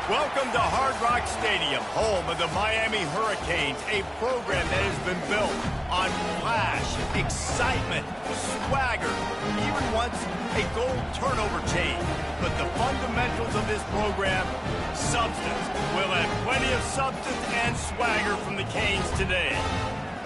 Welcome to Hard Rock Stadium, home of the Miami Hurricanes, a program that has been built on flash, excitement, swagger, even once a gold turnover chain. But the fundamentals of this program, substance. We'll have plenty of substance and swagger from the Canes today.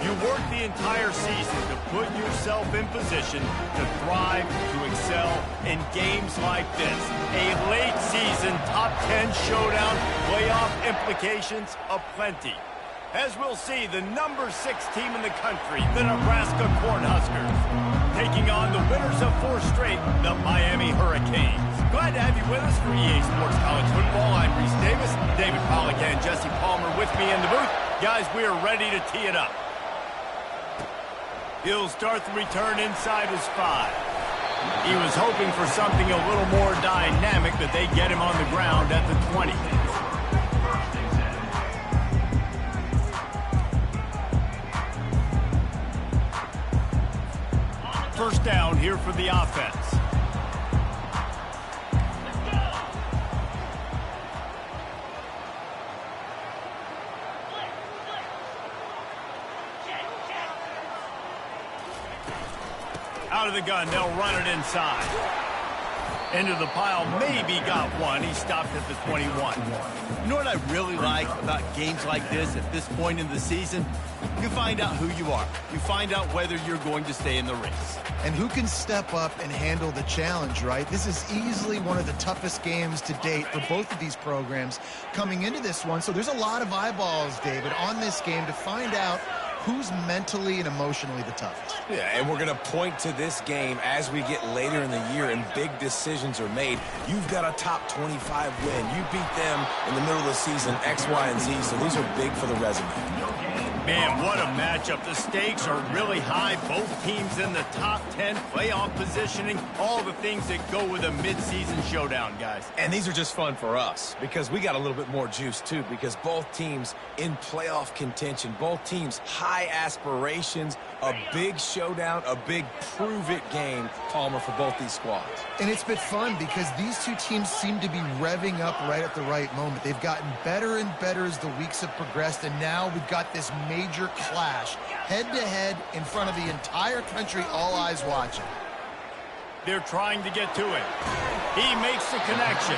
You work the entire season to put yourself in position to thrive, to excel in games like this. A late season top 10 showdown, playoff implications aplenty. As we'll see, the number 6 team in the country, the Nebraska Cornhuskers, taking on the winners of 4 straight, the Miami Hurricanes. Glad to have you with us for EA Sports College Football. I'm Reese Davis, David Pollack and Jesse Palmer with me in the booth. Guys, we are ready to tee it up. He'll start the return inside his 5. He was hoping for something a little more dynamic, that they get him on the ground at the 20. First down here for the offense. Out of the gun, they'll run it inside. Into the pile, maybe got one. He stopped at the 21. You know what I really like about games like this at this point in the season? You find out who you are. You find out whether you're going to stay in the race. And who can step up and handle the challenge, right? This is easily one of the toughest games to date for both of these programs coming into this one. So there's a lot of eyeballs, David, on this game to find out who's mentally and emotionally the toughest. Yeah, and we're going to point to this game as we get later in the year and big decisions are made. You've got a top 25 win. You beat them in the middle of the season, X, Y, and Z, so these are big for the resume. Man, what a matchup. The stakes are really high. Both teams in the top 10, playoff positioning, all the things that go with a midseason showdown, guys. And these are just fun for us because we got a little bit more juice, too, because both teams in playoff contention, both teams high aspirations, a big showdown, a big prove-it game, Palmer, for both these squads. And it's been fun because these two teams seem to be revving up right at the right moment. They've gotten better and better as the weeks have progressed, and now we've got this major clash, head-to-head in front of the entire country, all eyes watching. They're trying to get to it. He makes the connection.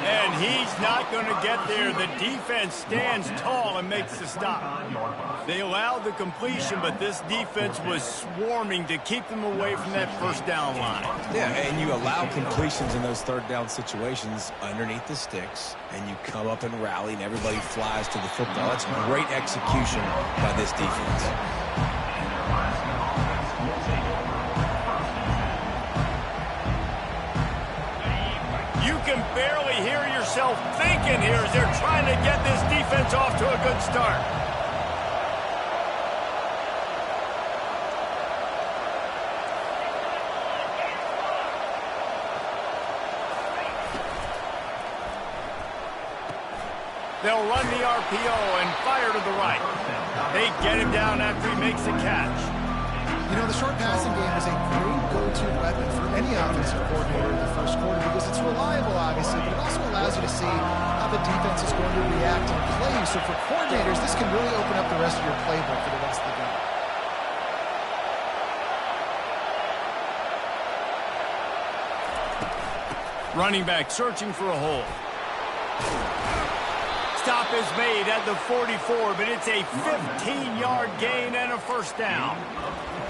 And he's not going to get there. The defense stands tall and makes the stop. They allowed the completion, but this defense was swarming to keep them away from that first down line. Yeah, and you allow completions in those third down situations underneath the sticks, and you come up and rally, and everybody flies to the football. That's great execution by this defense. You can barely hear yourself thinking here as they're trying to get this defense off to a good start. They'll run the RPO and fire to the right. They get him down after he makes the catch. You know, the short passing game is a great go-to weapon for any offensive coordinator in the first quarter because it's reliable, obviously, but it also allows you to see how the defense is going to react and play you. So for coordinators, this can really open up the rest of your playbook for the rest of the game. Running back searching for a hole. Stop is made at the 44, but it's a 15-yard gain and a first down.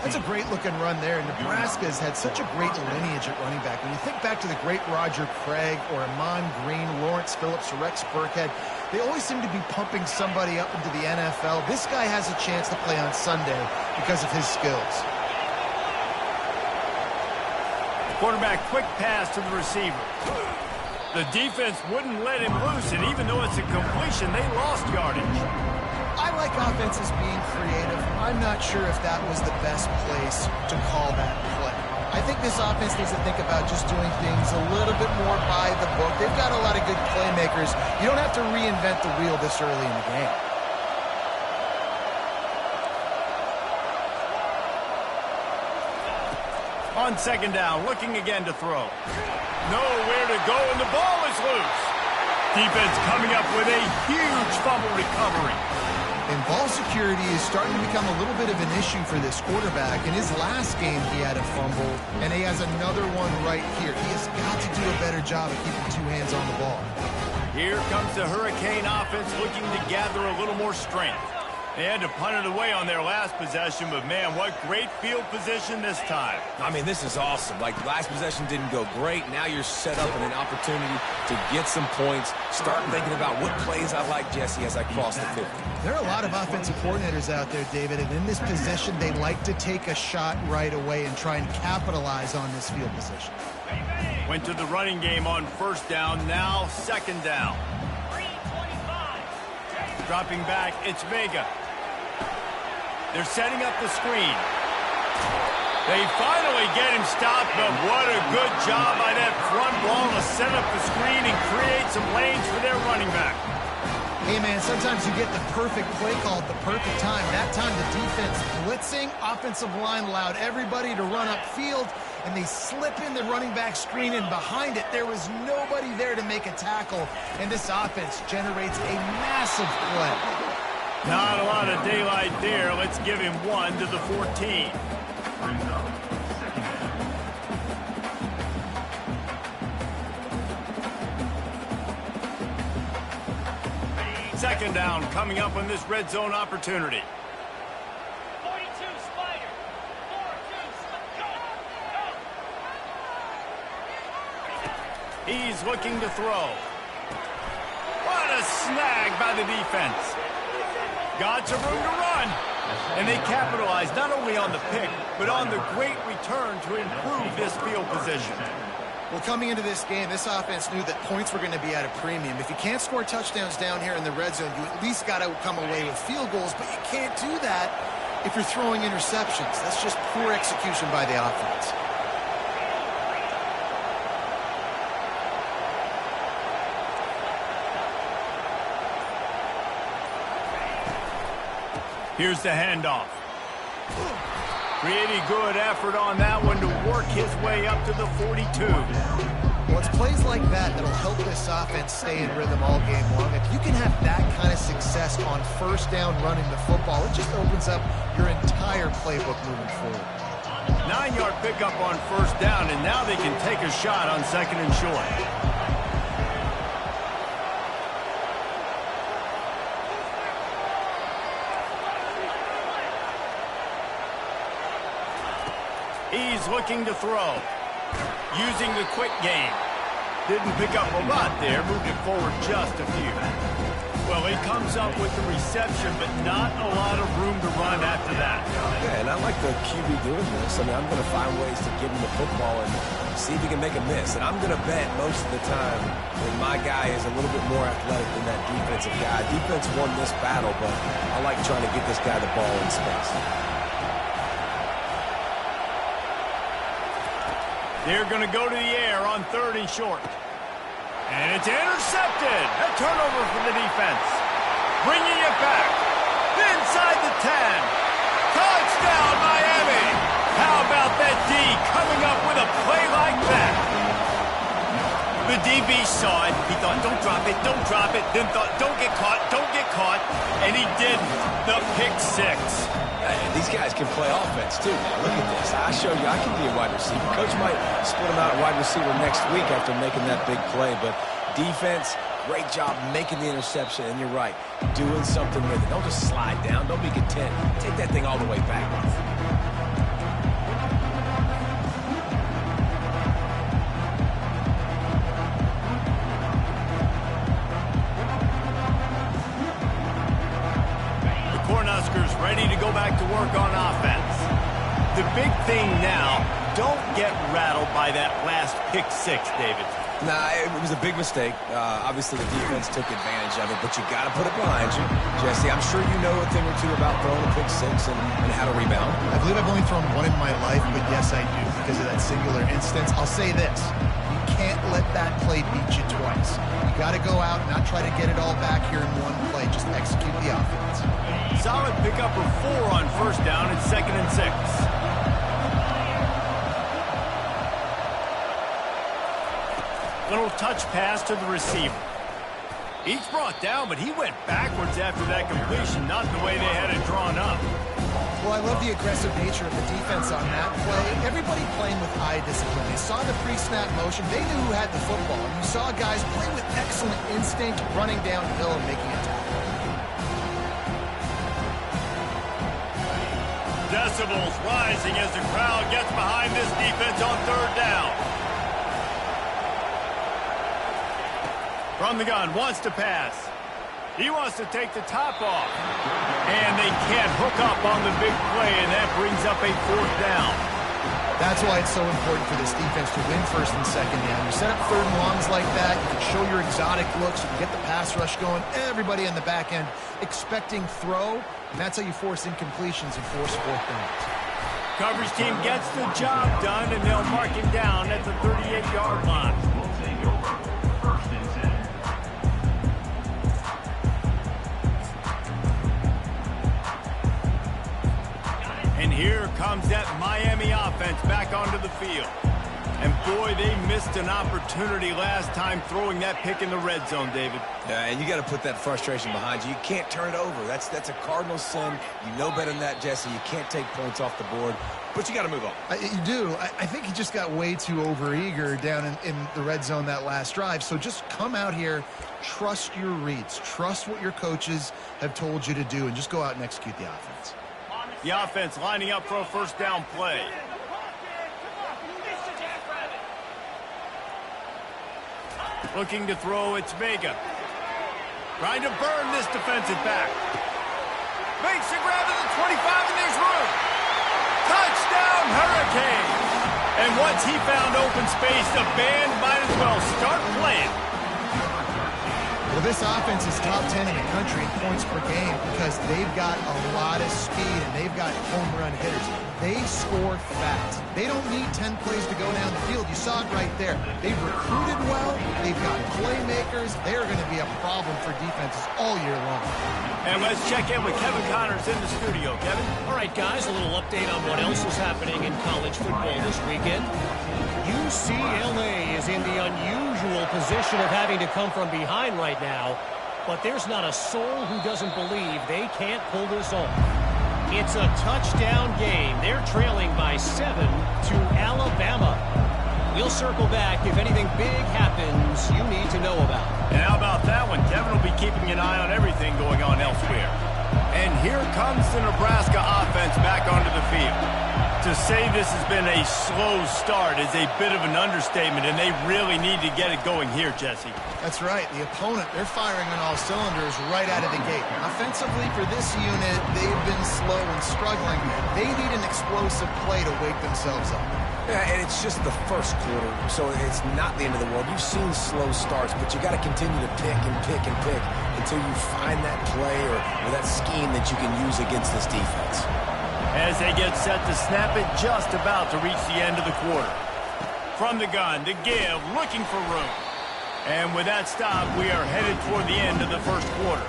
That's a great-looking run there. Nebraska has had such a great lineage at running back. When you think back to the great Roger Craig or Amon Green, Lawrence Phillips, or Rex Burkhead, they always seem to be pumping somebody up into the NFL. This guy has a chance to play on Sunday because of his skills. Quarterback quick pass to the receiver. The defense wouldn't let him loose, and even though it's a completion, they lost yardage. I like offenses being creative. I'm not sure if that was the best place to call that play. I think this offense needs to think about just doing things a little bit more by the book. They've got a lot of good playmakers. You don't have to reinvent the wheel this early in the game. On second down, looking again to throw. Nowhere to go, and the ball is loose. Defense coming up with a huge fumble recovery. And ball security is starting to become a little bit of an issue for this quarterback. In his last game, he had a fumble, and he has another one right here. He has got to do a better job of keeping two hands on the ball. Here comes the Hurricane offense looking to gather a little more strength. They had to punt it away on their last possession, but man, what great field position this time. I mean, this is awesome. Like, last possession didn't go great. Now you're set up in an opportunity to get some points. Start thinking about what plays I like, Jesse, as I cross the 50. There are a lot of offensive coordinators out there, David, and in this position, they like to take a shot right away and try and capitalize on this field position. Went to the running game on first down, now second down. Dropping back, it's Vega. They're setting up the screen. They finally get him stopped, but what a good job by that front ball to set up the screen and create some lanes for their running back. Hey, man, sometimes you get the perfect play call at the perfect time. That time the defense blitzing, offensive line allowed everybody to run upfield, and they slip in the running back screen, and behind it, there was nobody there to make a tackle, and this offense generates a massive play. Not a lot of daylight there. Let's give him 1 to the 14. Second down coming up on this red zone opportunity. 42 Spider. 4-2, go. He's looking to throw. What a snag by the defense. Got some room to run. And they capitalize not only on the pick, but on the great return to improve this field position. Well, coming into this game, this offense knew that points were going to be at a premium. If you can't score touchdowns down here in the red zone, you at least got to come away with field goals, but you can't do that if you're throwing interceptions. That's just poor execution by the offense. Here's the handoff. Pretty good effort on that one to work his way up to the 42. Well, it's plays like that that'll help this offense stay in rhythm all game long. If you can have that kind of success on first down running the football, it just opens up your entire playbook moving forward. 9-yard pickup on first down, and now they can take a shot on second and short. He's looking to throw. Using the quick game. Didn't pick up a lot there. Moved it forward just a few. Well, he comes up with the reception, but not a lot of room to run after that. Yeah, and I like the QB doing this. I mean, I'm going to find ways to give him the football and see if he can make a miss. And I'm going to bet most of the time that my guy is a little bit more athletic than that defensive guy. Defense won this battle, but I like trying to get this guy the ball in space. They're going to go to the air on third and short. And it's intercepted. A turnover for the defense. Bringing it back. Inside the 10. Touchdown, Miami. How about that D coming up with a play like that? The DB saw it. He thought, don't drop it, don't drop it. Then thought, don't get caught, don't get caught. And he didn't. The pick six. Hey, these guys can play offense, too, man. Look at this. I show you I can be a wide receiver. Coach might split him out at wide receiver next week after making that big play. But defense, great job making the interception. And you're right, doing something with it. Don't just slide down. Don't be content. Take that thing all the way back. Ready to go back to work on offense. The big thing now, don't get rattled by that last pick six, David. Nah, it was a big mistake. Obviously, the defense took advantage of it, but you got to put it behind you. Jesse, I'm sure you know a thing or two about throwing a pick six and how to rebound. I believe I've only thrown one in my life, but yes, I do because of that singular instance. I'll say this. You can't let that play beat you twice. You got to go out and not try to get it all back here in one play. Just execute the offense. Solid pickup of 4 on first down at 2nd and 6. Little touch pass to the receiver. Each brought down, but he went backwards after that completion, not the way they had it drawn up. Well, I love the aggressive nature of the defense on that play. Everybody playing with eye discipline. They saw the pre-snap motion. They knew who had the football. And you saw guys play with excellent instinct, running downhill and making a tackle. Decibels rising as the crowd gets behind this defense on third down. From the gun, wants to pass. He wants to take the top off. And they can't hook up on the big play, and that brings up a fourth down. That's why it's so important for this defense to win first and second down. You set up third and longs like that, you can show your exotic looks, you can get the pass rush going, everybody in the back end expecting throw, and that's how you force incompletions and force fourth downs. Coverage team gets the job done, and they'll mark him down at the 38-yard line. And here comes that Miami offense back onto the field. And boy, they missed an opportunity last time throwing that pick in the red zone, David. Yeah, and you got to put that frustration behind you. You can't turn it over. That's a cardinal sin. You know better than that, Jesse. You can't take points off the board, but you got to move on. You do. I think he just got way too overeager down in the red zone that last drive. So just come out here, trust your reads, trust what your coaches have told you to do, and just go out and execute the offense. The offense lining up for a first down play. Looking to throw, it's Vega. Trying to burn this defensive back. Makes a grab at the 25, and there's room. Touchdown, Hurricanes! And once he found open space, the band might as well start playing. Well, this offense is top 10 in the country in points per game because they've got a lot of speed and they've got home run hitters. They score fast. They don't need 10 plays to go down the field. You saw it right there. They've recruited well. They've got playmakers. They are going to be a problem for defenses all year long. And let's check in with Kevin Connors in the studio. Kevin? All right, guys, a little update on what else is happening in college football this weekend. UCLA is in the unusual position of having to come from behind right now, but there's not a soul who doesn't believe they can't pull this off. It's a touchdown game. They're trailing by 7 to Alabama. We'll circle back if anything big happens you need to know about. And how about that one? Kevin will be keeping an eye on everything going on elsewhere. And here comes the Nebraska offense back onto the field. To say this has been a slow start is a bit of an understatement, and they really need to get it going here, Jesse. That's right. The opponent, they're firing on all cylinders right out of the gate. Offensively, for this unit, they've been slow and struggling. They need an explosive play to wake themselves up. Yeah, and it's just the first quarter, so it's not the end of the world. You've seen slow starts, but you got to continue to pick and pick and pick until you find that play or that scheme that you can use against this defense. As they get set to snap it, just about to reach the end of the quarter. From the gun, the give, looking for room. And with that stop, we are headed toward the end of the first quarter.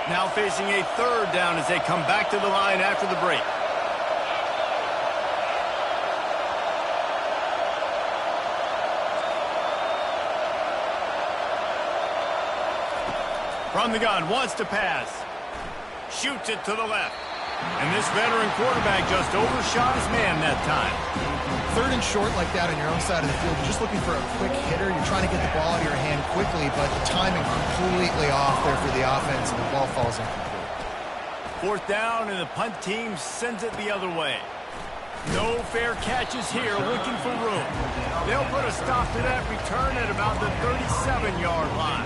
Now facing a third down as they come back to the line after the break. From the gun, wants to pass. Shoots it to the left. And this veteran quarterback just overshot his man that time. Third and short like that on your own side of the field, you're just looking for a quick hitter. You're trying to get the ball out of your hand quickly, but the timing completely off there for the offense, and the ball falls incomplete. Fourth down, and the punt team sends it the other way. No fair catches here, looking for room. They'll put a stop to that return at about the 37-yard line.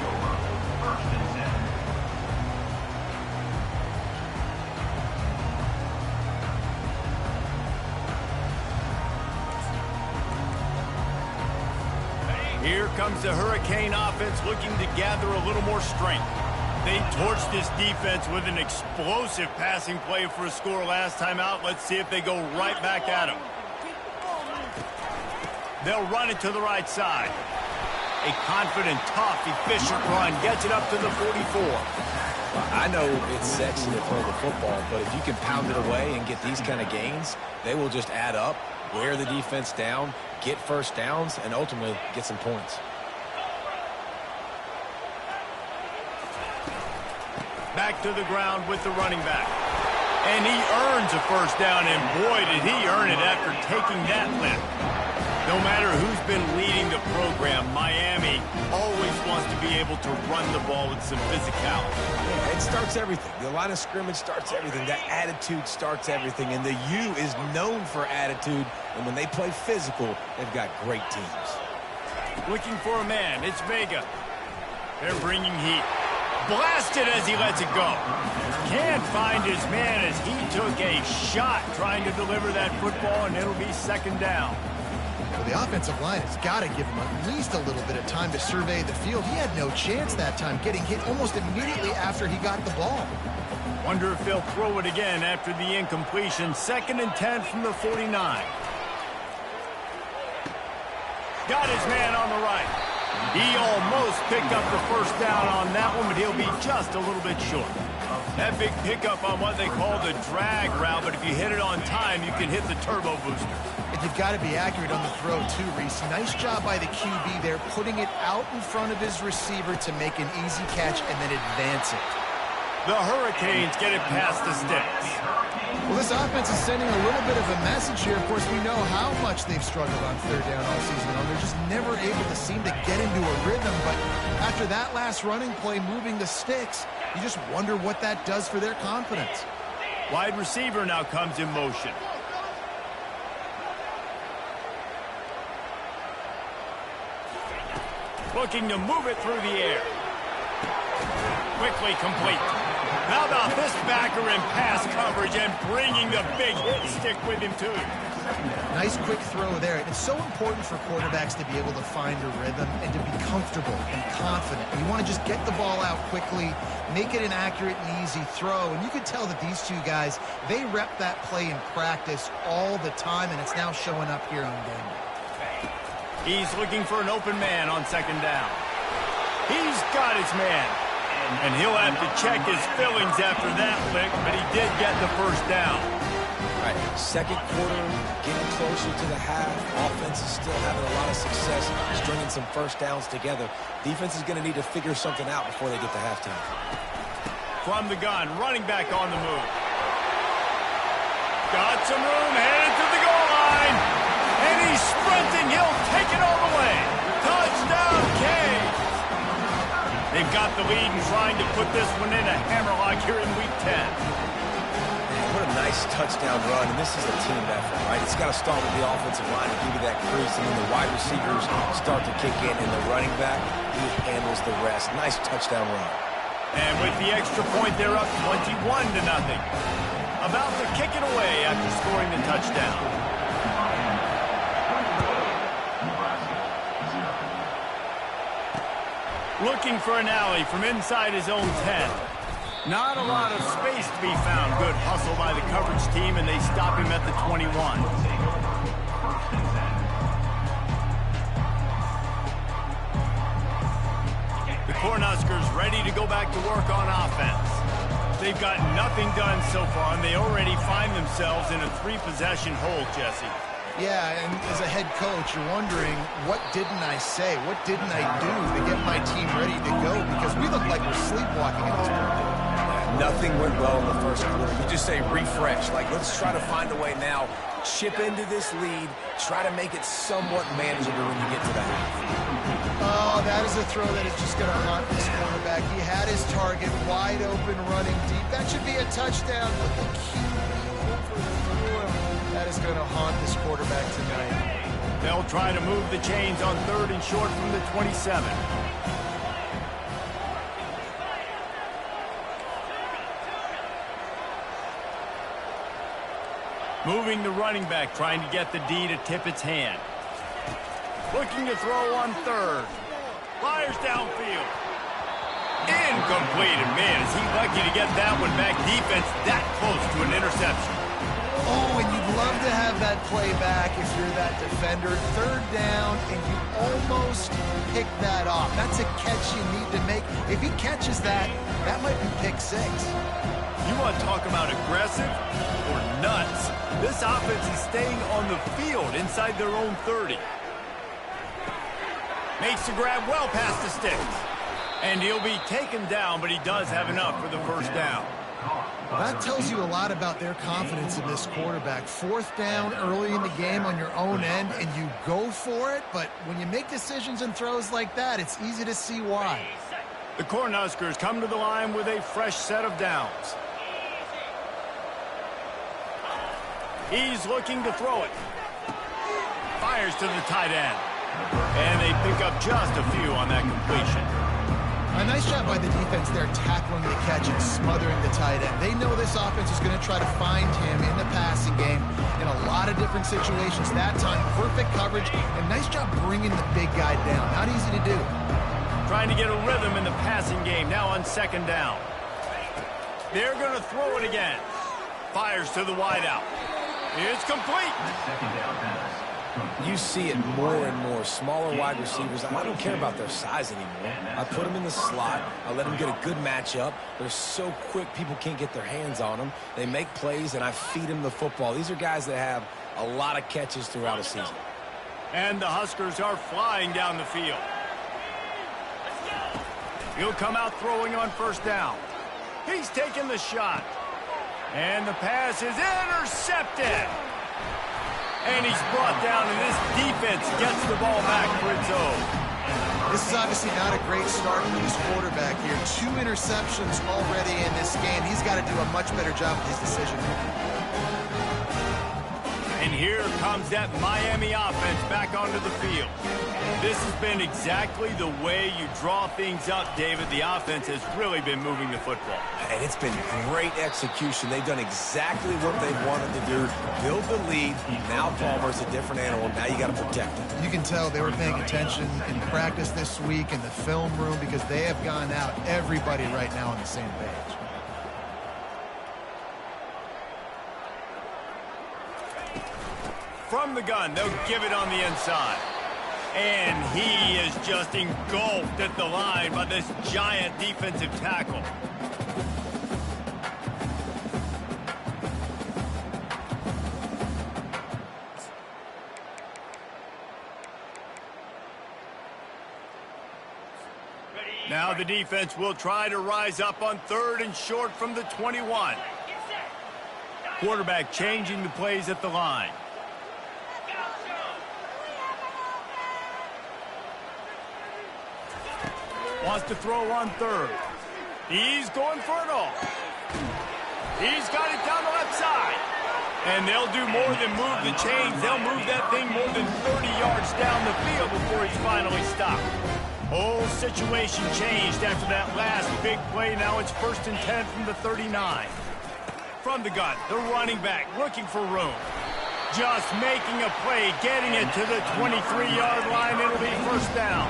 Here comes the Hurricane offense looking to gather a little more strength. They torched this defense with an explosive passing play for a score last time out. Let's see if they go right back at them. They'll run it to the right side. A confident, tough, efficient run gets it up to the 44. I know it's sexy to throw the football, but if you can pound it away and get these kind of gains, they will just add up, wear the defense down, get first downs, and ultimately get some points. Back to the ground with the running back. And he earns a first down, and boy, did he earn it after taking that lift. No matter who's been leading the program, Miami always wants to be able to run the ball with some physicality. Yeah, it starts everything. The line of scrimmage starts everything. That attitude starts everything. And the U is known for attitude. And when they play physical, they've got great teams. Looking for a man. It's Vega. They're bringing heat. Blasted as he lets it go. Can't find his man as he took a shot trying to deliver that football, and it'll be second down. Well, the offensive line has got to give him at least a little bit of time to survey the field. He had no chance that time, getting hit almost immediately after he got the ball. Wonder if they'll throw it again after the incompletion. 2nd and 10 from the 49. Got his man on the right. He almost picked up the first down on that one, but he'll be just a little bit short. That big pickup on what they call the drag route, but if you hit it on time, you can hit the turbo booster. And you've got to be accurate on the throw, too, Reese. Nice job by the QB there, putting it out in front of his receiver to make an easy catch and then advance it. The Hurricanes get it past the sticks. Well, this offense is sending a little bit of a message here. Of course, we know how much they've struggled on third down all season long. They're just never able to seem to get into a rhythm. But after that last running play, moving the sticks, you just wonder what that does for their confidence. Wide receiver now comes in motion. Looking to move it through the air. Quickly complete. How about this backer in pass coverage and bringing the big hit stick with him, too? Nice quick throw there. It's so important for quarterbacks to be able to find a rhythm and to be comfortable and confident. You want to just get the ball out quickly, make it an accurate and easy throw. And you can tell that these two guys, they rep that play in practice all the time, and it's now showing up here on game day. He's looking for an open man on 2nd down. He's got his man. And he'll have to check his fillings after that lick, but he did get the first down. All right, second quarter, getting closer to the half. Offense is still having a lot of success stringing some first downs together. Defense is going to need to figure something out before they get to halftime. From the gun, running back on the move. Got some room, headed to the goal line. And he's sprinting. He'll take it all the way. Touchdown, Canes. They've got the lead and trying to put this one in a hammerlock here in Week 10. What a nice touchdown run, and this is a team effort, right? It's got to start with the offensive line to give you that crease, and then the wide receivers start to kick in, and the running back, he handles the rest. Nice touchdown run. And with the extra point, they're up 21-0. About to kick it away after scoring the touchdown. Looking for an alley from inside his own 10. Not a lot of space to be found. Good hustle by the coverage team, and they stop him at the 21. The Cornhuskers ready to go back to work on offense. They've got nothing done so far, and they already find themselves in a 3-possession hole, Jesse. Yeah, and as a head coach, you're wondering, what didn't I say? What didn't I do to get my team ready to go? Because we look like we're sleepwalking at this point. Nothing went well in the first quarter. You just say refresh. Like, let's try to find a way now. Chip into this lead. Try to make it somewhat manageable when you get to the half. Oh, that is a throw that is just going to haunt this quarterback. He had his target wide open, running deep. That should be a touchdown, but the QB overthrew him. That is going to haunt this quarterback tonight. They'll try to move the chains on 3rd and short from the 27. Moving the running back, trying to get the D to tip its hand. Looking to throw on third. Fires downfield. Incomplete. And man, is he lucky to get that one back. Defense that close to an interception. Oh, and you'd love to have that play back if you're that defender. Third down, and you almost pick that off. That's a catch you need to make. If he catches that, that might be pick six. You want to talk about aggressive or nuts? This offense is staying on the field inside their own 30. Makes the grab well past the sticks. And he'll be taken down, but he does have enough for the first down. That tells you a lot about their confidence in this quarterback. Fourth down early in the game on your own end, and you go for it, but when you make decisions and throws like that, it's easy to see why. The Cornhuskers come to the line with a fresh set of downs. He's looking to throw it. Fires to the tight end. And they pick up just a few on that completion. A nice job by the defense there, tackling the catch and smothering the tight end. They know this offense is going to try to find him in the passing game in a lot of different situations. That time, perfect coverage, and nice job bringing the big guy down. Not easy to do. Trying to get a rhythm in the passing game, now on second down. They're going to throw it again. Fires to the wideout. It's complete. Second down pass. You see it more and more. Smaller wide receivers. I don't care about their size anymore. I put them in the slot. I let them get a good matchup. They're so quick, people can't get their hands on them. They make plays, and I feed them the football. These are guys that have a lot of catches throughout a season. And the Huskers are flying down the field. He'll come out throwing on first down. He's taking the shot. And the pass is intercepted. And he's brought down, and this defense gets the ball back for its own. This is obviously not a great start for this quarterback here. 2 interceptions already in this game. He's got to do a much better job with his decision. And here comes that Miami offense back onto the field. This has been exactly the way you draw things up, David. The offense has really been moving the football. And it's been great execution. They've done exactly what they wanted to do. Build the lead. Now Palmer's a different animal. Now you got to protect him. You can tell they were paying attention in practice this week in the film room because they have gone out, everybody right now on the same page. From the gun, they'll give it on the inside. And he is just engulfed at the line by this giant defensive tackle. Now the defense will try to rise up on third and short from the 21. Quarterback changing the plays at the line. Wants to throw on third. He's going for it all. He's got it down the left side. And they'll do more than move the chains. They'll move that thing more than 30 yards down the field before he's finally stopped. Whole situation changed after that last big play. Now it's 1st and 10 from the 39. From the gun, the running back looking for room. Just making a play, getting it to the 23-yard line. It'll be first down.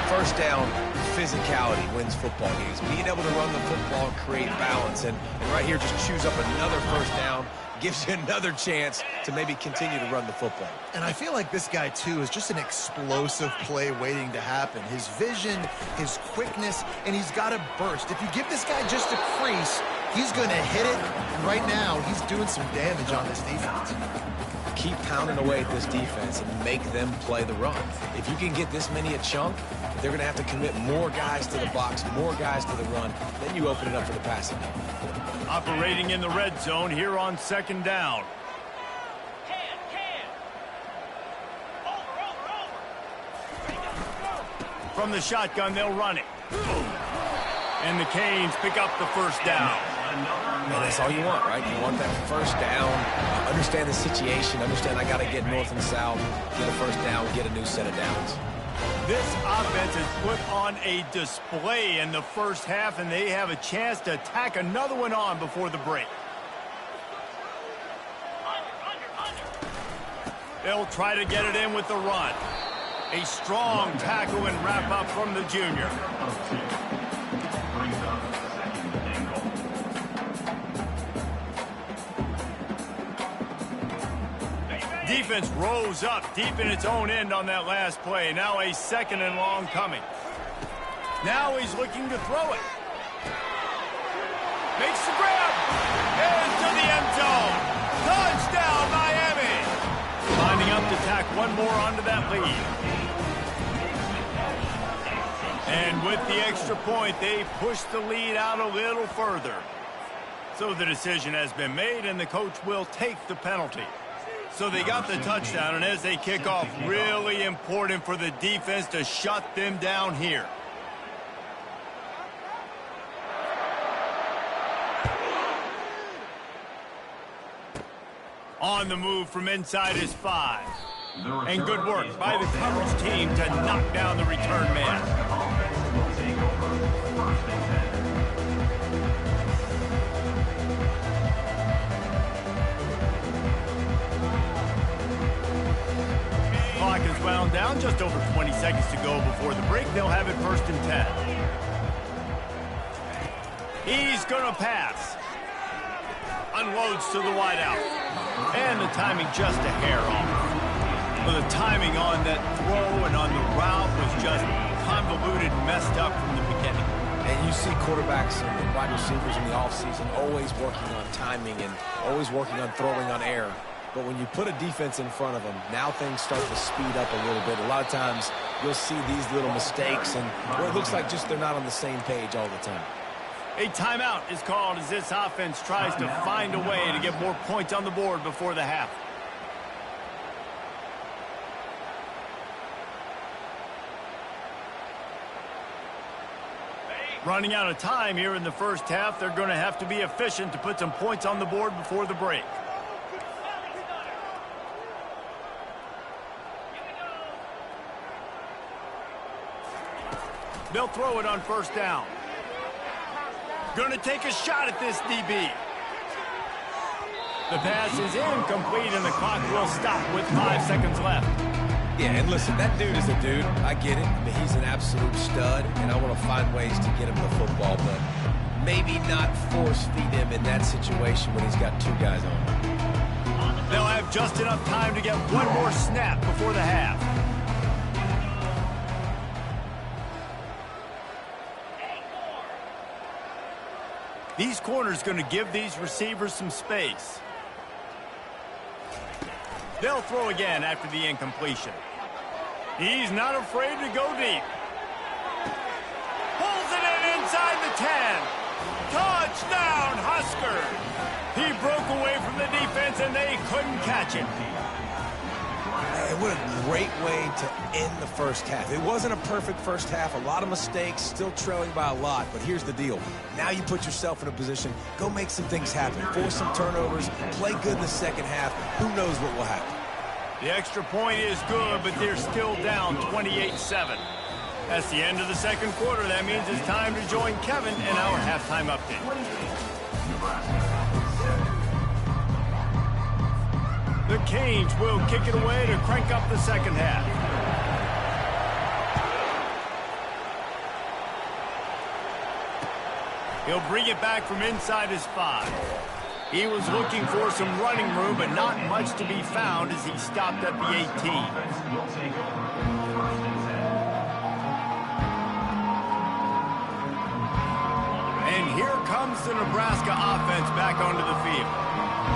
First down, physicality wins football games. Being able to run the football and create balance. And right here, just choose up another first down. Gives you another chance to maybe continue to run the football. And I feel like this guy, too, is just an explosive play waiting to happen. His vision, his quickness, and he's got a burst. If you give this guy just a crease, he's going to hit it. And right now, he's doing some damage on this defense. Keep pounding away at this defense and make them play the run. If you can get this many a chunk, they're going to have to commit more guys to the box, more guys to the run. Then you open it up for the passing game. Operating in the red zone here on second down. From the shotgun, they'll run it. And the Canes pick up the first down. Man, that's all you want, right? You want that first down, understand the situation, understand I got to get north and south, get a first down, get a new set of downs. This offense has put on a display in the first half, and they have a chance to tack another one on before the break. They'll try to get it in with the run. A strong tackle and wrap-up from the junior. Defense rose up deep in its own end on that last play. Now a 2nd and long coming. Now he's looking to throw it. Makes the grab. Into the end zone. Touchdown, Miami. Lining up to tack one more onto that lead. And with the extra point, they push the lead out a little further. So the decision has been made, and the coach will take the penalty. So they got the touchdown, and as they kick off, really important for the defense to shut them down here. On the move from inside his 5. And good work by the coverage team to knock down the return man. Clock is wound down, just over 20 seconds to go before the break. They'll have it 1st and 10. He's going to pass. Unloads to the wideout. And the timing just a hair off. Well, the timing on that throw and on the route was just convoluted and messed up from the beginning. And you see quarterbacks and wide receivers in the offseason always working on timing and always working on throwing on air. But when you put a defense in front of them, now things start to speed up a little bit. A lot of times you'll see these little mistakes and where it looks like just they're not on the same page all the time. A timeout is called as this offense tries to find a way to get more points on the board before the half. Running out of time here in the first half, they're going to have to be efficient to put some points on the board before the break. They'll throw it on 1st down. Going to take a shot at this DB. The pass is incomplete, and the clock will stop with 5 seconds left. Yeah, and listen, that dude is a dude. I get it. I mean, he's an absolute stud, and I want to find ways to get him the football, but maybe not force feed him in that situation when he's got 2 guys on him. They'll have just enough time to get one more snap before the half. These corners going to give these receivers some space. They'll throw again after the incompletion. He's not afraid to go deep. Pulls it in inside the 10. Touchdown, Husker. He broke away from the defense, and they couldn't catch it. Man, what a great way to end the first half. It wasn't a perfect first half. A lot of mistakes, still trailing by a lot. But here's the deal. Now you put yourself in a position, go make some things happen. Force some turnovers, play good in the second half. Who knows what will happen? The extra point is good, but they're still down 28-7. That's the end of the second quarter. That means it's time to join Kevin in our halftime update. The Canes will kick it away to crank up the second half. He'll bring it back from inside his 5. He was looking for some running room, but not much to be found as he stopped at the 18. And here comes the Nebraska offense back onto the field.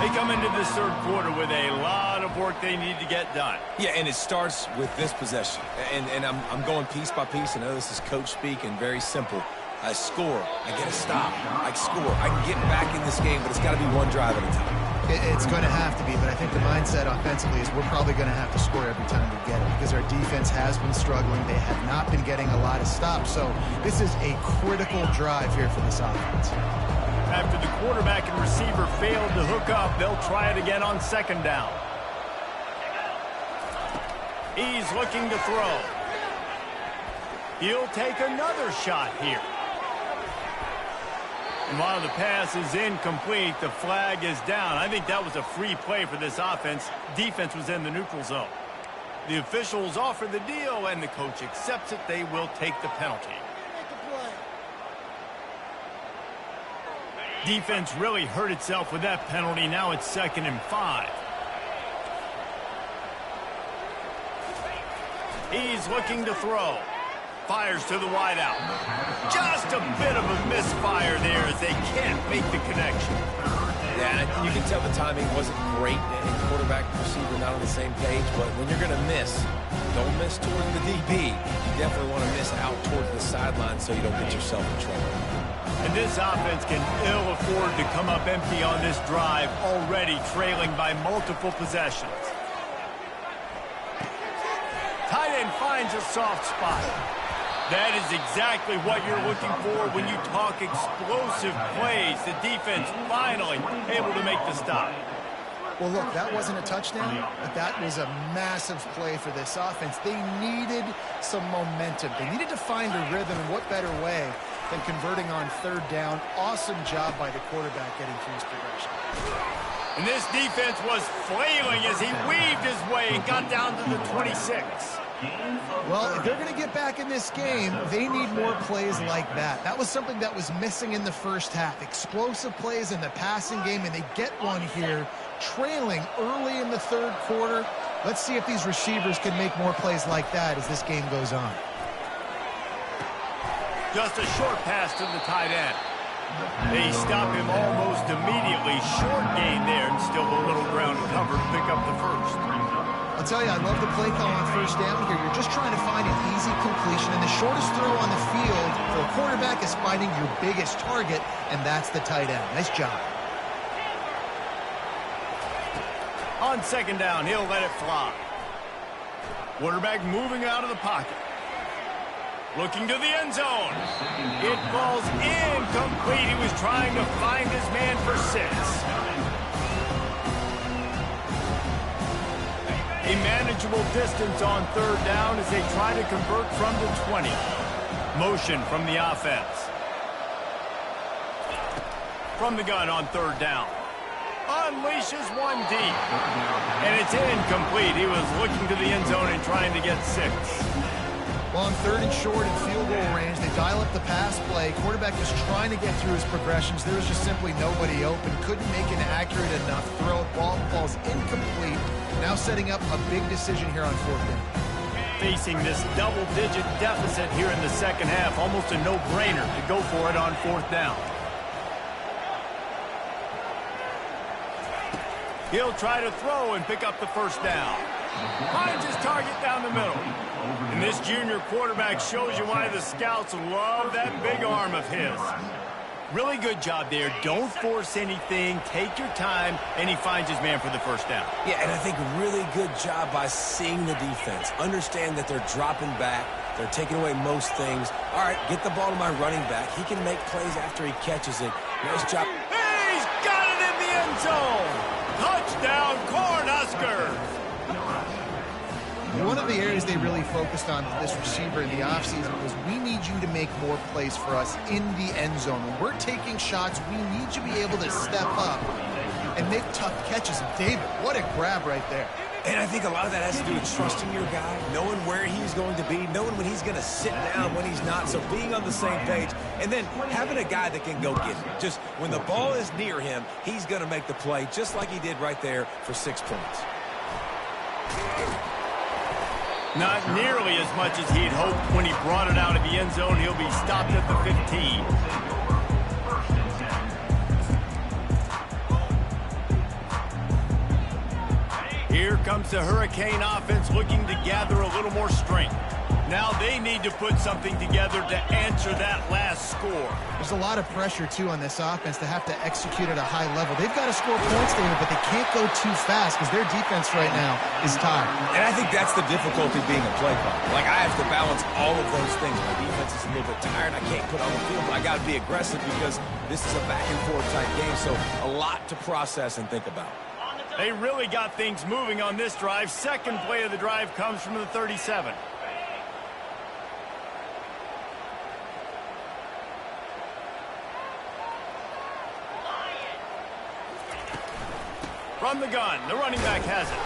They come into this third quarter with a lot of work they need to get done. Yeah, and it starts with this possession. And I'm going piece by piece. I know this is coach speak and very simple. I score. I get a stop. I score. I can get back in this game, but it's got to be one drive at a time. It's going to have to be, but I think the mindset offensively is we're probably going to have to score every time we get it because our defense has been struggling. They have not been getting a lot of stops, so this is a critical drive here for this offense. After the quarterback and receiver failed to hook up, they'll try it again on 2nd down. He's looking to throw. He'll take another shot here. And while the pass is incomplete, the flag is down. I think that was a free play for this offense. Defense was in the neutral zone. The officials offer the deal, and the coach accepts it. They will take the penalty. Defense really hurt itself with that penalty. Now it's 2nd and 5. He's looking to throw. Fires to the wideout. Just a bit of a misfire there as they can't make the connection. Yeah, you can tell the timing wasn't great, and quarterback and receiver not on the same page, but when you're going to miss, don't miss towards the DB. You definitely want to miss out towards the sideline so you don't get yourself in trouble. And this offense can ill afford to come up empty on this drive, already trailing by multiple possessions. Tight end finds a soft spot. That is exactly what you're looking for when you talk explosive plays. The defense finally able to make the stop. Well, look, that wasn't a touchdown, but that was a massive play for this offense. They needed some momentum. They needed to find a rhythm, and what better way than converting on 3rd down. Awesome job by the quarterback getting through his progression. And this defense was flailing as he weaved his way and got down to the 26. Well, if they're going to get back in this game, they need more plays like that. That was something that was missing in the first half. Explosive plays in the passing game, and they get one here, trailing early in the 3rd quarter. Let's see if these receivers can make more plays like that as this game goes on. Just a short pass to the tight end. They stop him almost immediately. Short gain there, and still a little ground covered. Pick up the first. I'll tell you, I love the play call on 1st down here. You're just trying to find an easy completion, and the shortest throw on the field for a quarterback is finding your biggest target, and that's the tight end. Nice job. On 2nd down, he'll let it fly. Quarterback moving out of the pocket. Looking to the end zone. It falls incomplete. He was trying to find his man for 6. A manageable distance on 3rd down as they try to convert from the 20. Motion from the offense. From the gun on 3rd down. Unleashes one deep. And it's incomplete. He was looking to the end zone and trying to get 6. Well, on 3rd and short and field goal range, they dial up the pass play. Quarterback was trying to get through his progressions. There was just simply nobody open. Couldn't make an accurate enough throw. Ball falls incomplete. Now setting up a big decision here on 4th down. Facing this double-digit deficit here in the 2nd half. Almost a no-brainer to go for it on 4th down. He'll try to throw and pick up the 1st down. Finds his target down the middle. And this junior quarterback shows you why the scouts love that big arm of his. Really good job there. Don't force anything. Take your time, and he finds his man for the 1st down. Yeah, and I think really good job by seeing the defense. Understand that they're dropping back. They're taking away most things. All right, get the ball to my running back. He can make plays after he catches it. Nice job. He's got it in the end zone. Touchdown, Cornhuskers. One of the areas they really focused on with this receiver in the offseason was we need you to make more plays for us in the end zone. When we're taking shots, we need you to be able to step up and make tough catches. And David, what a grab right there. And I think a lot of that has to do with trusting your guy, knowing where he's going to be, knowing when he's going to sit down, when he's not, so being on the same page, and then having a guy that can go get it. Just when the ball is near him, he's going to make the play, just like he did right there for 6 points. Not nearly as much as he'd hoped when he brought it out of the end zone. He'll be stopped at the 15. Here comes the Hurricane offense looking to gather a little more strength. Now they need to put something together to answer that last score. There's a lot of pressure, too, on this offense to have to execute at a high level. They've got to score points, David, but they can't go too fast because their defense right now is tired. And I think that's the difficulty being a play caller. Like, I have to balance all of those things. My defense is a little bit tired. I can't put on the field, but I got to be aggressive because this is a back-and-forth type game, so a lot to process and think about. They really got things moving on this drive. Second play of the drive comes from the 37. From the gun, the running back has it.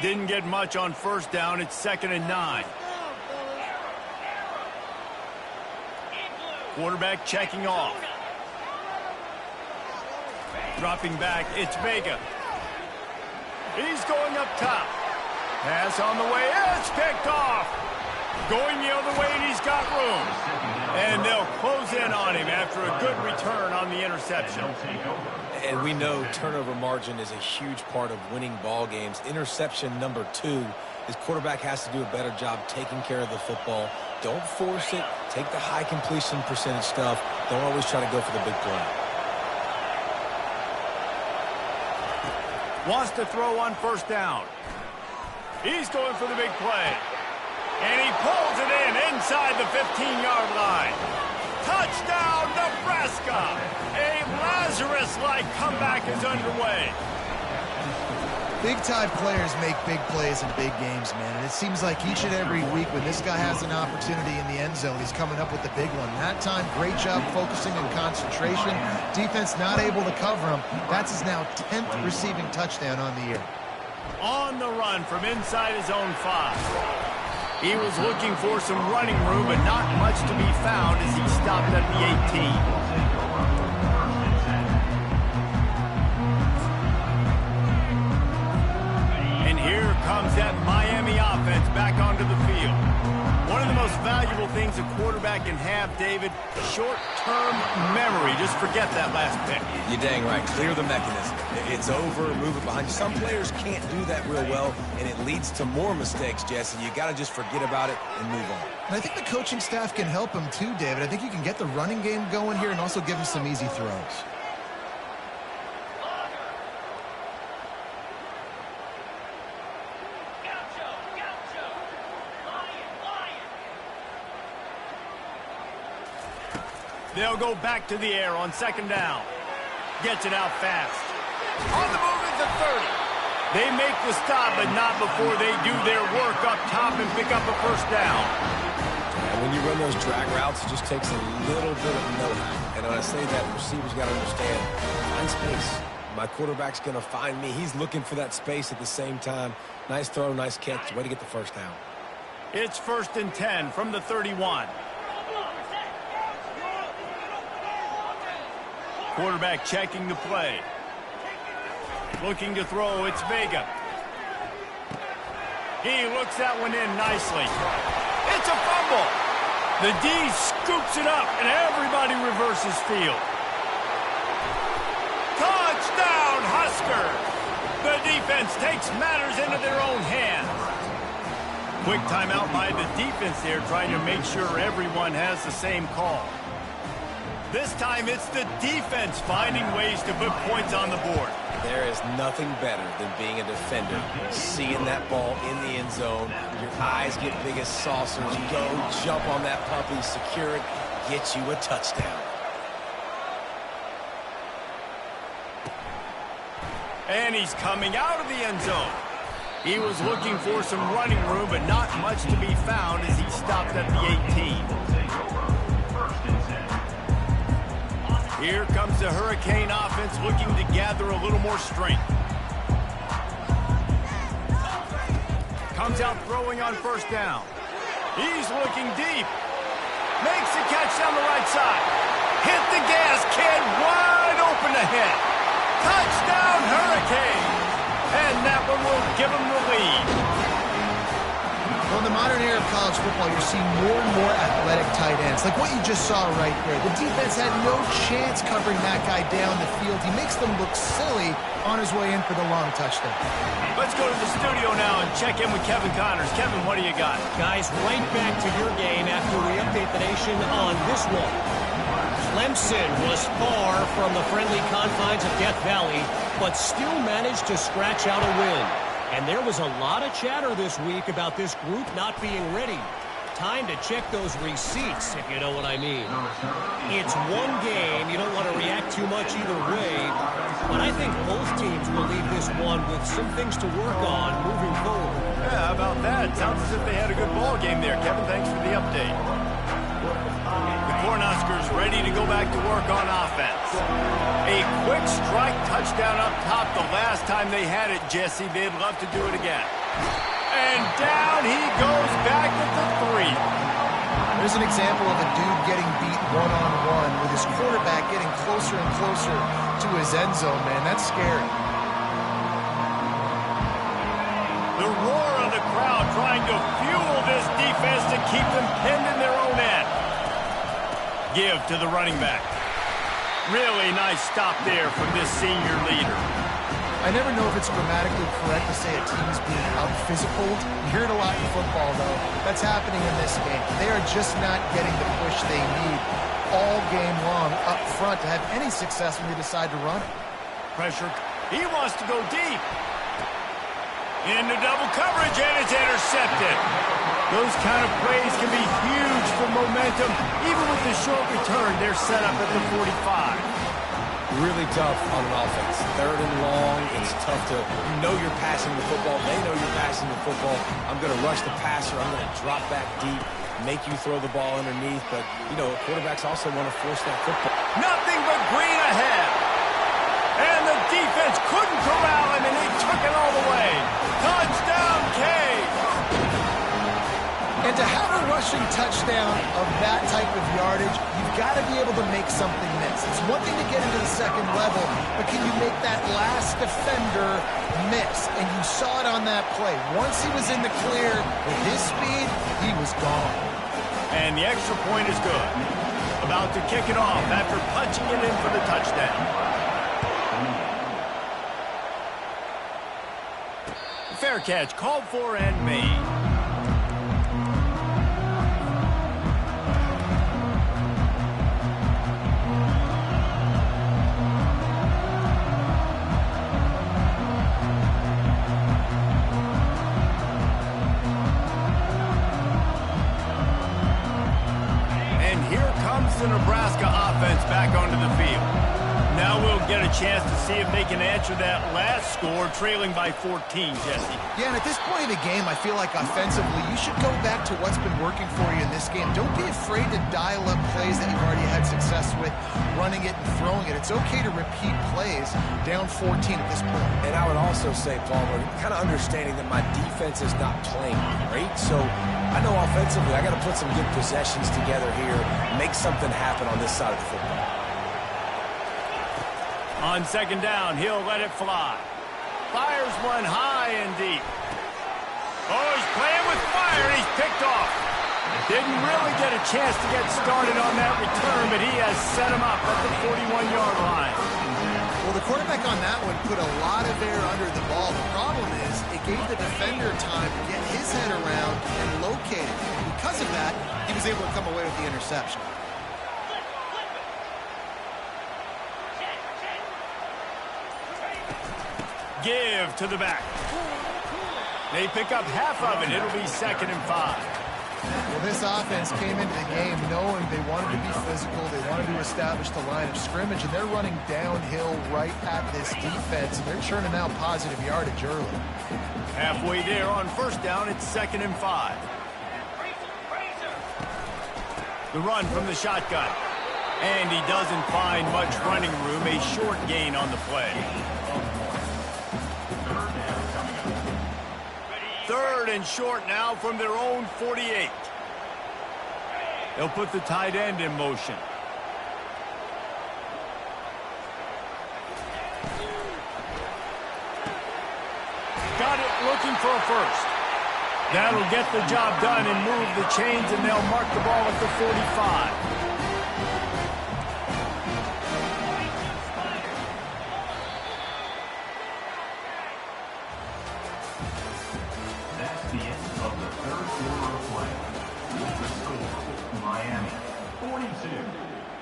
Didn't get much on first down. It's 2nd and 9. Quarterback checking off. Dropping back, it's Vega. He's going up top. Pass on the way, it's picked off. Going the other way, and he's got room. And they'll close in on him after a good return on the interception. And we know turnover margin is a huge part of winning ball games. Interception number 2. His quarterback has to do a better job taking care of the football. Don't force it. Take the high completion percentage stuff. Don't always try to go for the big play. Wants to throw on first down. He's going for the big play. And he pulls it in inside the 15-yard line. Touchdown, Nebraska! A Lazarus-like comeback is underway. Big-time players make big plays in big games, man. And it seems like each and every week when this guy has an opportunity in the end zone, he's coming up with the big one. That time, great job focusing and concentration. Defense not able to cover him. That's his now 10th receiving touchdown on the year. On the run from inside his own 5. He was looking for some running room, but not much to be found as he stopped at the 18. Here comes that Miami offense back onto the field. One of the most valuable things a quarterback can have, David, short-term memory. Just forget that last pick. You're dang right. Clear the mechanism. It's over, move it behind you. Some players can't do that real well, and it leads to more mistakes, Jesse. You got to just forget about it and move on. And I think the coaching staff can help him too, David. I think you can get the running game going here and also give him some easy throws. They'll go back to the air on 2nd down. Gets it out fast. On the move at the 30. They make the stop, but not before they do their work up top and pick up a first down. And when you run those drag routes, it just takes a little bit of know-how. And when I say that, the receivers got to understand, find space. My quarterback's going to find me. He's looking for that space at the same time. Nice throw, nice catch. Way to get the first down. It's 1st and 10 from the 31. Quarterback checking the play. Looking to throw, it's Vega. He looks that one in nicely. It's a fumble. The D scoops it up, and everybody reverses field. Touchdown, Huskers! The defense takes matters into their own hands. Quick timeout by the defense there, trying to make sure everyone has the same call. This time, it's the defense finding ways to put points on the board. There is nothing better than being a defender. Seeing that ball in the end zone, your eyes get big as saucers. Go, jump on that puppy, secure it, get you a touchdown. And he's coming out of the end zone. He was looking for some running room, but not much to be found as he stopped at the 18. Here comes the Hurricane offense looking to gather a little more strength. Comes out throwing on first down. He's looking deep. Makes the catch down the right side. Hit the gas, kid, wide open ahead. Touchdown, Hurricane. And that one will give him the lead. Well, in the modern era of college football, you're seeing more and more athletic tight ends, like what you just saw right there. The defense had no chance covering that guy down the field. He makes them look silly on his way in for the long touchdown. Let's go to the studio now and check in with Kevin Connors. Kevin, what do you got? Guys, right back to your game after we update the nation on this one. Clemson was far from the friendly confines of Death Valley, but still managed to scratch out a win. And there was a lot of chatter this week about this group not being ready. Time to check those receipts, if you know what I mean. It's one game. You don't want to react too much either way. But I think both teams will leave this one with some things to work on moving forward. Yeah, how about that? Sounds as if they had a good ball game there. Kevin, thanks for the update. The Cornhuskers ready to go back to work on offense. A quick strike touchdown up top the last time they had it, Jesse. They'd love to do it again. And down he goes back at the 3. There's an example of a dude getting beat one-on-one with his quarterback getting closer and closer to his end zone, man. That's scary. The roar of the crowd trying to fuel this defense to keep them pinned in their own end. Give to the running back. Really nice stop there from this senior leader. I never know if it's grammatically correct to say a team's being out-physical. You hear it a lot in football, though. That's happening in this game. They are just not getting the push they need all game long up front to have any success when they decide to run it. Pressure. He wants to go deep. Into double coverage, and it's intercepted. Those kind of plays can be huge for momentum. Even with the short return, they're set up at the 45. Really tough on an offense. 3rd and long, it's tough to, you know you're passing the football. They know you're passing the football. I'm going to rush the passer. I'm going to drop back deep, make you throw the ball underneath. But, you know, quarterbacks also want to force that football. Nothing but green ahead. And the defense couldn't corral him, and he took it all the way. Touchdown, Cage! And to have a rushing touchdown of that type of yardage, you've got to be able to make something miss. It's one thing to get into the second level, but can you make that last defender miss? And you saw it on that play. Once he was in the clear with his speed, he was gone. And the extra point is good. About to kick it off after punching it in for the touchdown. Fair catch called for and made. The Nebraska offense back onto the field. Now we'll get a chance to see if they can answer that last score, trailing by 14, Jesse. Yeah, and at this point of the game, I feel like offensively, you should go back to what's been working for you in this game. Don't be afraid to dial up plays that you've already had success with, running it and throwing it. It's okay to repeat plays down 14 at this point. And I would also say, Palmer, kind of understanding that my defense is not playing great, so I know offensively I got to put some good possessions together here, make something happen on this side of the football. On 2nd down, he'll let it fly. Fires one high and deep. Oh, he's playing with fire, and he's picked off. Didn't really get a chance to get started on that return, but he has set him up at the 41-yard line. Well, the quarterback on that one put a lot of air under the ball. The problem is it gave the defender time to get his head around and locate it. And because of that, he was able to come away with the interception. Give to the back. They pick up half of it. It'll be 2nd and 5. Well, this offense came into the game knowing they wanted to be physical. They wanted to establish the line of scrimmage, and they're running downhill right at this defense, and they're churning out positive yardage early. Halfway there on 1st down, it's 2nd and 5. The run from the shotgun. And he doesn't find much running room. A short gain on the play. 3rd and short now from their own 48. They'll put the tight end in motion. Got it, looking for a first. That'll get the job done and move the chains, and they'll mark the ball at the 45.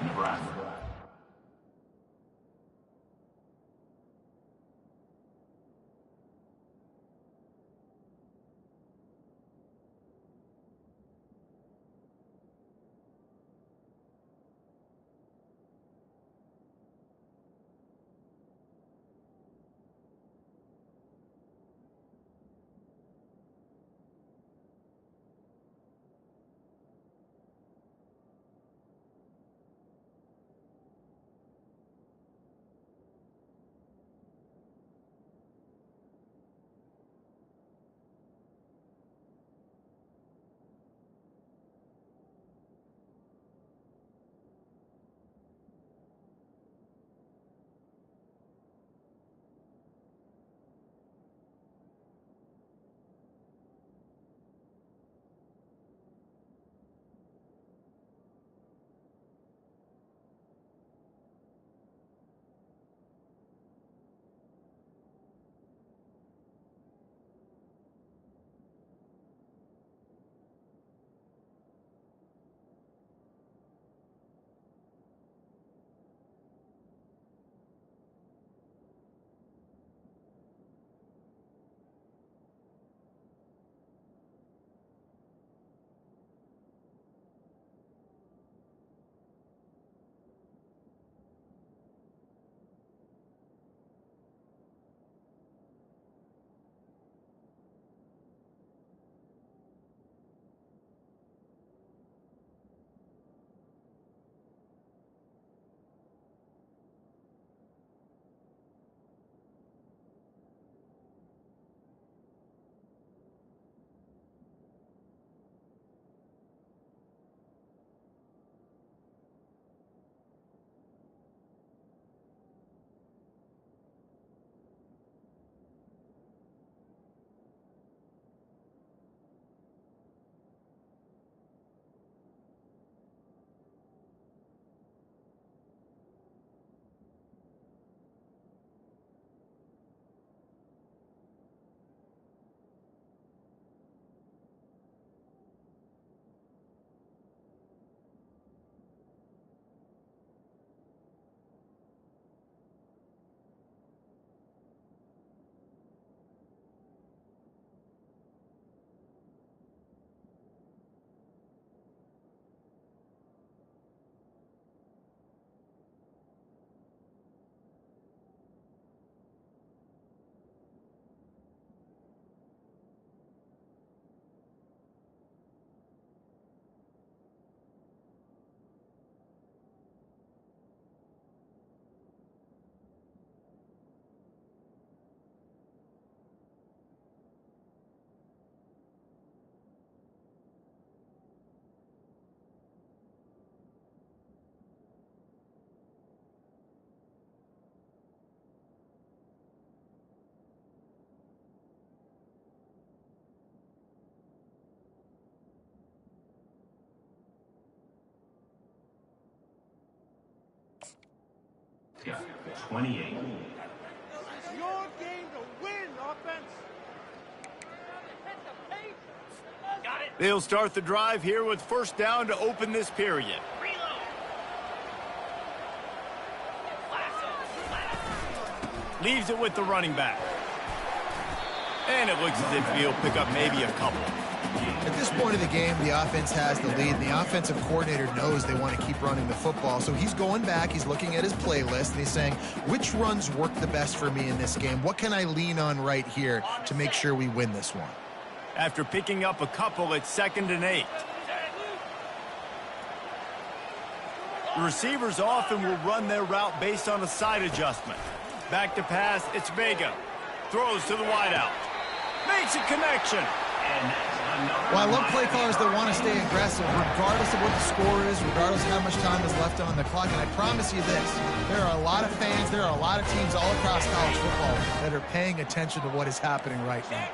Nebraska. Got 28. It's your game to win, offense. Got it. They'll start the drive here with first down to open this period. Leaves it with the running back. And it looks as if he'll pick up maybe a couple. At this point of the game, the offense has the lead, and the offensive coordinator knows they want to keep running the football. So he's going back, he's looking at his playlist, and he's saying, which runs work the best for me in this game? What can I lean on right here to make sure we win this one? After picking up a couple, it's 2nd and 8. The receivers often will run their route based on a side adjustment. Back to pass, it's Vega. Throws to the wideout. Makes a connection. Well, I love play callers that want to stay aggressive regardless of what the score is, regardless of how much time is left on the clock. And I promise you this, there are a lot of fans, there are a lot of teams all across college football that are paying attention to what is happening right now.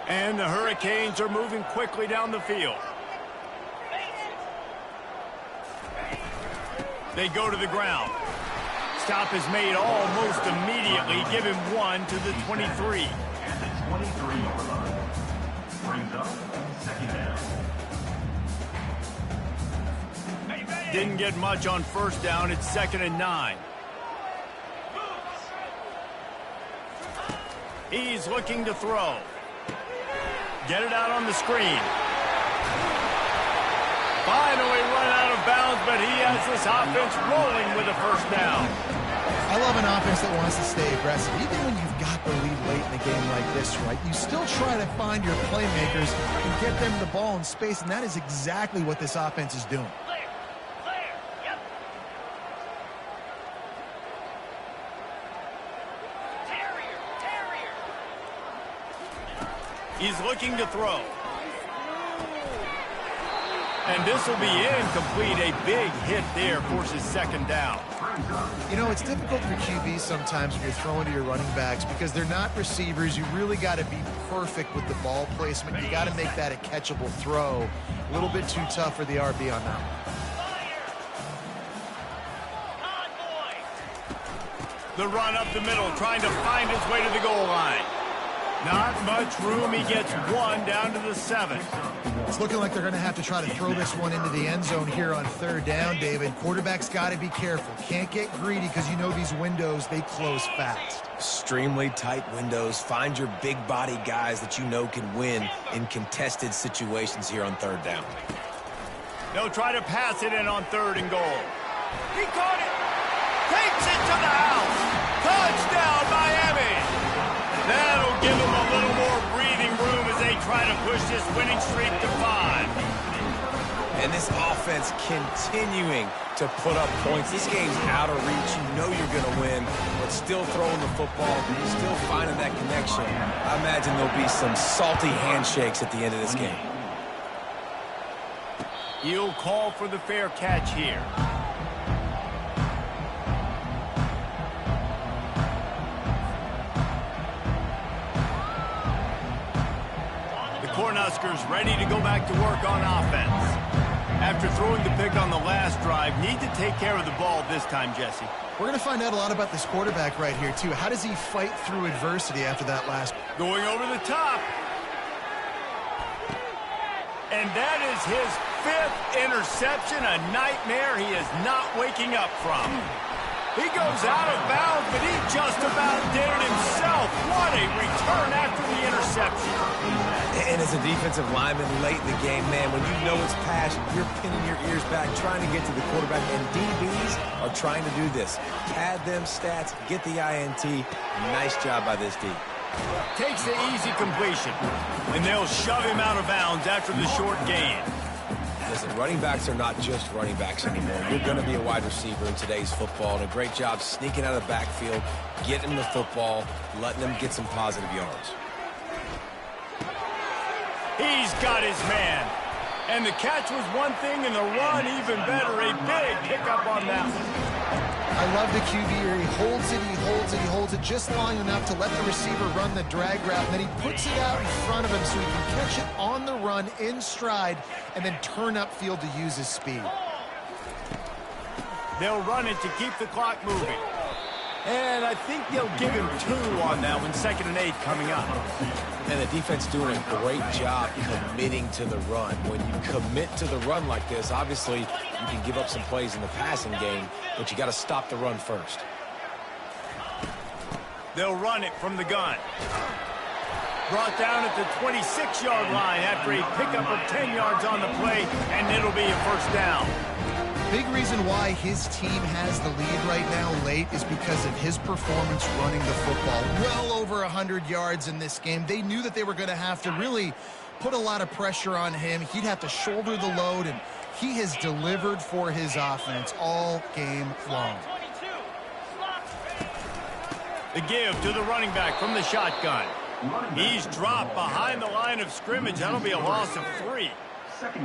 And the Hurricanes are moving quickly down the field. They go to the ground. Stop is made almost immediately. Give him 1 to the 23. At the 23-yard line. Brings up 2nd down. Didn't get much on first down. It's 2nd and 9. He's looking to throw. Get it out on the screen. Finally run out of bounds, but he has this offense rolling with a first down. I love an offense that wants to stay aggressive. Even when you've got the lead late in a game like this, right, you still try to find your playmakers and get them the ball in space, and that is exactly what this offense is doing. Yep. Terrier. He's looking to throw. And this will be incomplete. A big hit there forces 2nd down. You know, it's difficult for QBs sometimes when you're throwing to your running backs because they're not receivers. You really got to be perfect with the ball placement. You got to make that a catchable throw. A little bit too tough for the RB on that one. The run up the middle, trying to find his way to the goal line. Not much room. He gets 1 down to the 7. It's looking like they're going to have to try to throw this one into the end zone here on 3rd down, David. Quarterback's got to be careful. Can't get greedy because you know these windows, they close fast. Extremely tight windows. Find your big body guys that you know can win in contested situations here on 3rd down. They'll try to pass it in on 3rd and goal. He caught it. Takes it to the house. Touchdown, Miami. That'll give them a little more breathing room as they try to push this winning streak to 5. And this offense continuing to put up points. This game's out of reach. You know you're going to win, but still throwing the football, still finding that connection. I imagine there'll be some salty handshakes at the end of this game. He'll call for the fair catch here. Cornhuskers ready to go back to work on offense. After throwing the pick on the last drive, need to take care of the ball this time, Jesse. We're going to find out a lot about this quarterback right here, too. How does he fight through adversity after that last? Going over the top. And that is his 5th interception, a nightmare he is not waking up from. He goes out of bounds, but he just about did it himself. What a return after the interception. And as a defensive lineman late in the game, man, when you know it's pass, you're pinning your ears back, trying to get to the quarterback, and DBs are trying to do this. Pad them stats, get the INT. Nice job by this D. Takes the easy completion, and they'll shove him out of bounds after the short gain. Listen, running backs are not just running backs anymore. You're going to be a wide receiver in today's football, and a great job sneaking out of the backfield, getting the football, letting them get some positive yards. He's got his man. And the catch was one thing, and the run even better. A big pickup on that one. I love the QB here. He holds it, he holds it, he holds it just long enough to let the receiver run the drag route, and then he puts it out in front of him so he can catch it on the run in stride and then turn upfield to use his speed. They'll run it to keep the clock moving. And I think they'll give him 2 on that one, 2nd and 8 coming up. And the defense doing a great job committing to the run. When you commit to the run like this, obviously you can give up some plays in the passing game, but you got to stop the run first. They'll run it from the gun. Brought down at the 26-yard line after a pickup of 10 yards on the play, and it'll be a first down. Big reason why his team has the lead right now late is because of his performance running the football. Well over 100 yards in this game. They knew that they were going to have to really put a lot of pressure on him. He'd have to shoulder the load, and he has delivered for his offense all game long. The give to the running back from the shotgun. He's dropped behind the line of scrimmage. That'll be a loss of 3.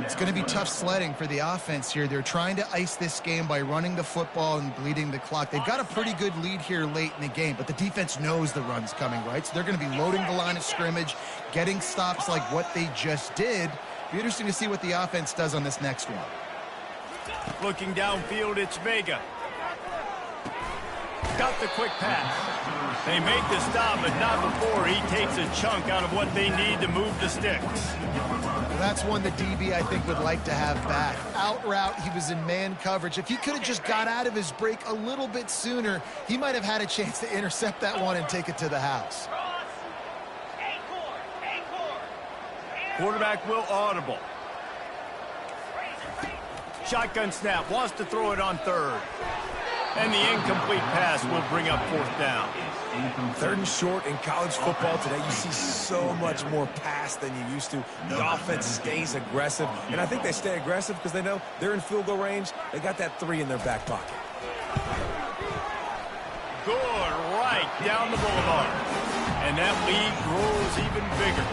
It's going to be tough sledding for the offense here. They're trying to ice this game by running the football and bleeding the clock. They've got a pretty good lead here late in the game, but the defense knows the run's coming, right? So they're going to be loading the line of scrimmage, getting stops like what they just did. Be interesting to see what the offense does on this next one. Looking downfield, it's Vega. Got the quick pass. They make the stop, but not before he takes a chunk out of what they need to move the sticks. That's one the DB, I think, would like to have back. Out route, he was in man coverage. If he could have just got out of his break a little bit sooner, he might have had a chance to intercept that one and take it to the house. Quarterback will audible. Shotgun snap, wants to throw it on 3rd. And the incomplete pass will bring up 4th down. 3rd and short in college football today. You see so much more pass than you used to. The offense stays aggressive, and I think they stay aggressive because they know they're in field goal range. They got that 3 in their back pocket. Good, right down the boulevard. And that lead grows even bigger.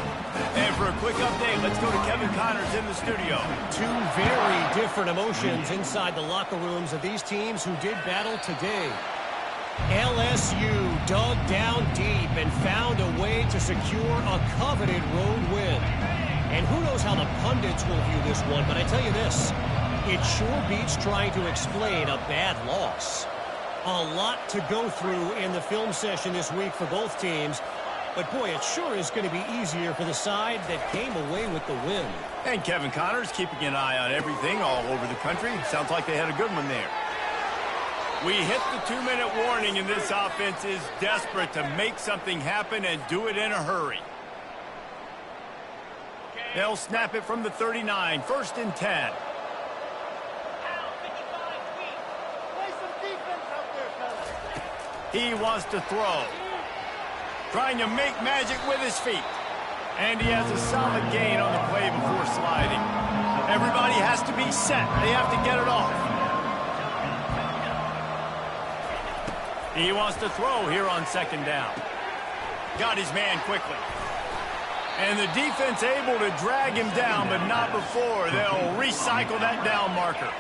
And for a quick update, let's go to Kevin Connors in the studio. 2 very different emotions inside the locker rooms of these teams who did battle today. LSU dug down deep and found a way to secure a coveted road win. And who knows how the pundits will view this one, but I tell you this, it sure beats trying to explain a bad loss. A lot to go through in the film session this week for both teams. But, boy, it sure is going to be easier for the side that came away with the win. And Kevin Connors keeping an eye on everything all over the country. Sounds like they had a good one there. We hit the 2-minute warning, and this offense is desperate to make something happen and do it in a hurry. They'll snap it from the 39, 1st and 10. He wants to throw. Trying to make magic with his feet. And he has a solid gain on the play before sliding. Everybody has to be set. They have to get it off. He wants to throw here on 2nd down. Got his man quickly. And the defense able to drag him down, but not before. They'll recycle that down marker.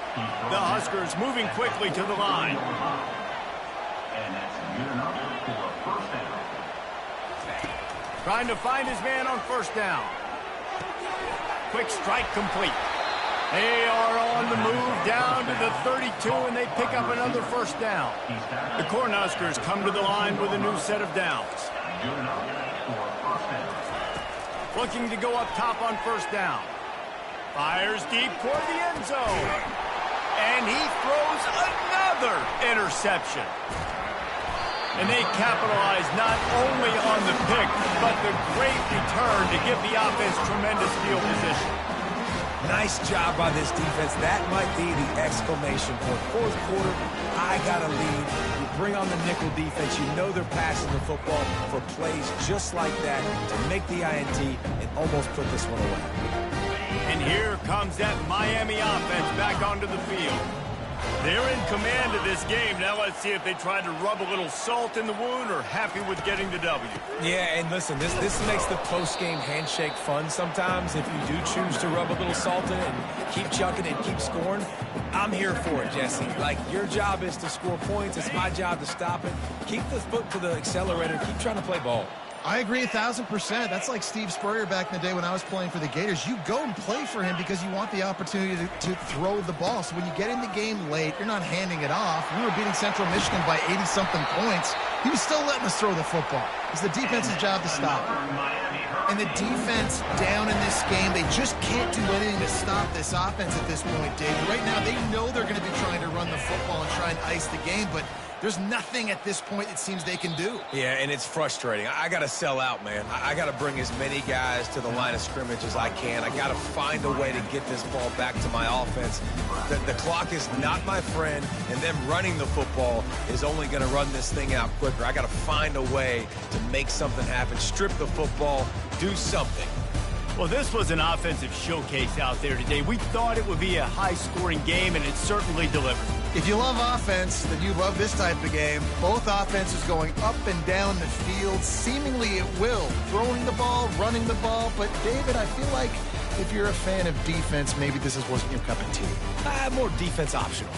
The Huskers moving quickly to the line. And that's good enough for a first down. Trying to find his man on 1st down. Quick strike complete. They are on the move down to the 32, and they pick up another 1st down. The Cornhuskers come to the line with a new set of downs. Good enough for a first down. Looking to go up top on 1st down. Fires deep toward the end zone. And he throws another interception. And they capitalize not only on the pick, but the great return to give the offense tremendous field position. Nice job by this defense. That might be the exclamation point. 4th quarter, I got a lead. You bring on the nickel defense. You know they're passing the football for plays just like that to make the INT and almost put this one away. And here comes that Miami offense back onto the field. They're in command of this game. Now let's see if they try to rub a little salt in the wound or happy with getting the W. Yeah, and listen, this makes the post-game handshake fun sometimes. If you do choose to rub a little salt in it and keep chucking and keep scoring, I'm here for it, Jesse. Like, your job is to score points. It's my job to stop it. Keep the foot to the accelerator. Keep trying to play ball. I agree 1,000%. That's like Steve Spurrier back in the day when I was playing for the Gators. You go and play for him because you want the opportunity to throw the ball. So when you get in the game late, you're not handing it off. We were beating Central Michigan by 80-something points. He was still letting us throw the football. It's the defense's job to stop it. And the defense down in this game, they just can't do anything to stop this offense at this point, Dave. Right now, they know they're going to be trying to run the football and try and ice the game, but there's nothing at this point it seems they can do. Yeah, and it's frustrating. I got to sell out, man. I got to bring as many guys to the line of scrimmage as I can. I got to find a way to get this ball back to my offense. The clock is not my friend, and them running the football is only going to run this thing out quicker. I got to find a way to make something happen, strip the football, do something. Well, this was an offensive showcase out there today. We thought it would be a high-scoring game, and it certainly delivered. If you love offense, then you love this type of game. Both offenses going up and down the field, seemingly at will. Throwing the ball, running the ball. But, David, I feel like if you're a fan of defense, maybe this wasn't your cup of tea. More defense optional.